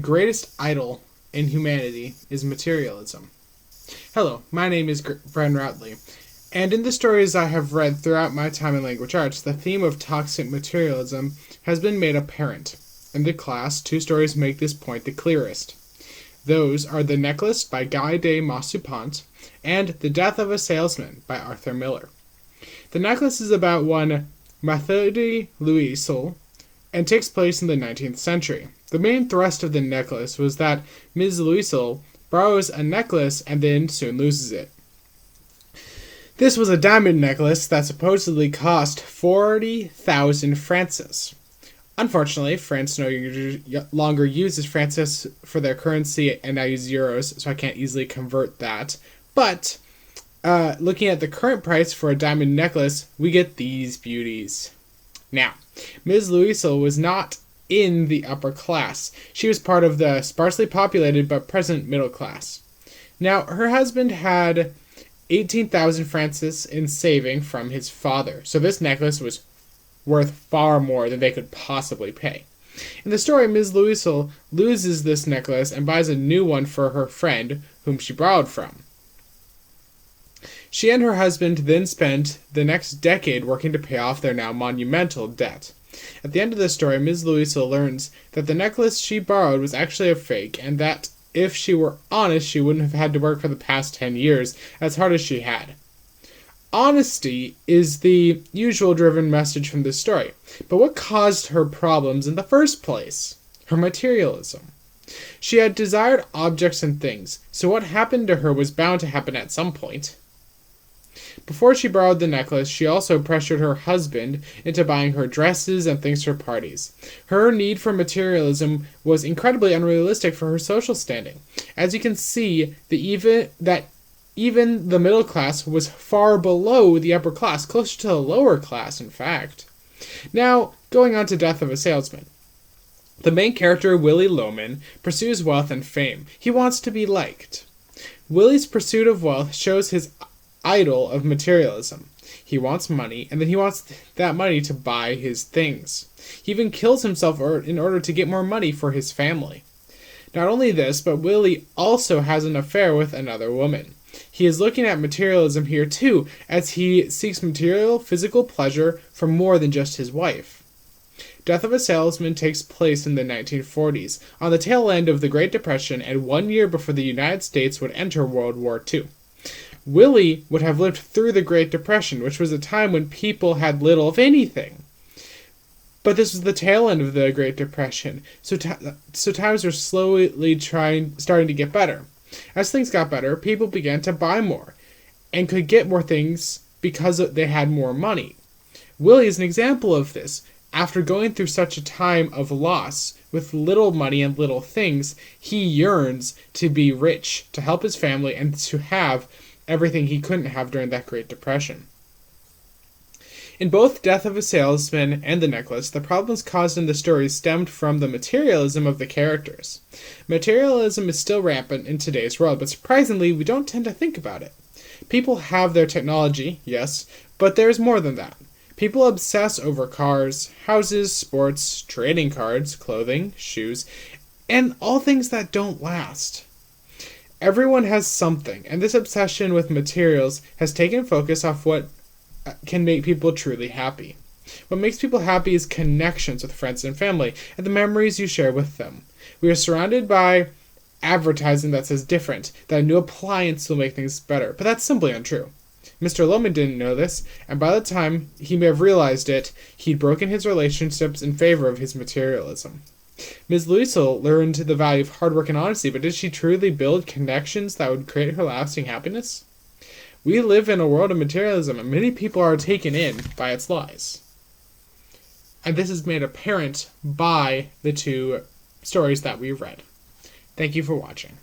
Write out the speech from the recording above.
greatest idol in humanity is materialism. Hello, my name is Bren Routley, and in the stories I have read throughout my time in language arts, the theme of toxic materialism has been made apparent. In the class, two stories make this point the clearest. Those are The Necklace by Guy de Maupassant and The Death of a Salesman by Arthur Miller. The Necklace is about one Mathilde Louisel and takes place in the 19th century. The main thrust of The Necklace was that Ms. Louisel borrows a necklace and then soon loses it. This was a diamond necklace that supposedly cost 40,000 francs. Unfortunately, France no longer uses francs for their currency and now use euros, so I can't easily convert that. But looking at the current price for a diamond necklace, we get these beauties. Now, Ms. Louisel was not in the upper class. She was part of the sparsely populated but present middle class. Now, her husband had 18,000 francs in saving from his father, so this necklace was worth far more than they could possibly pay. In the story, Ms. Louisel loses this necklace and buys a new one for her friend, whom she borrowed from. She and her husband then spent the next decade working to pay off their now monumental debt. At the end of the story, Ms. Louisel learns that the necklace she borrowed was actually a fake, and that if she were honest, she wouldn't have had to work for the past 10 years as hard as she had. Honesty is the usual driven message from this story, but what caused her problems in the first place? Her materialism. She had desired objects and things, so what happened to her was bound to happen at some point. Before she borrowed the necklace, she also pressured her husband into buying her dresses and things for parties. Her need for materialism was incredibly unrealistic for her social standing. As you can see, even the middle class was far below the upper class, closer to the lower class, in fact. Now, going on to Death of a Salesman. The main character, Willy Loman, pursues wealth and fame. He wants to be liked. Willy's pursuit of wealth shows his idol of materialism. He wants money, and then he wants that money to buy his things. He even kills himself in order to get more money for his family. Not only this, but Willy also has an affair with another woman. He is looking at materialism here too, as he seeks material, physical pleasure from more than just his wife. Death of a Salesman takes place in the 1940s, on the tail end of the Great Depression and 1 year before the United States would enter World War II. Willy would have lived through the Great Depression, which was a time when people had little of anything. But this was the tail end of the Great Depression, so times were slowly starting to get better. As things got better, people began to buy more, and could get more things because they had more money. Willy is an example of this. After going through such a time of loss, with little money and little things, he yearns to be rich, to help his family, and to have everything he couldn't have during that Great Depression. In both Death of a Salesman and The Necklace, the problems caused in the stories stemmed from the materialism of the characters. Materialism is still rampant in today's world, but surprisingly, we don't tend to think about it. People have their technology, yes, but there's more than that. People obsess over cars, houses, sports, trading cards, clothing, shoes, and all things that don't last. Everyone has something, and this obsession with materials has taken focus off what can make people truly happy. What makes people happy is connections with friends and family, and the memories you share with them. We are surrounded by advertising that says different, that a new appliance will make things better, but that's simply untrue. Mr. Loman didn't know this, and by the time he may have realized it, he'd broken his relationships in favor of his materialism. Ms. Louisel learned the value of hard work and honesty, but did she truly build connections that would create her lasting happiness? We live in a world of materialism, and many people are taken in by its lies. And this is made apparent by the two stories that we read. Thank you for watching.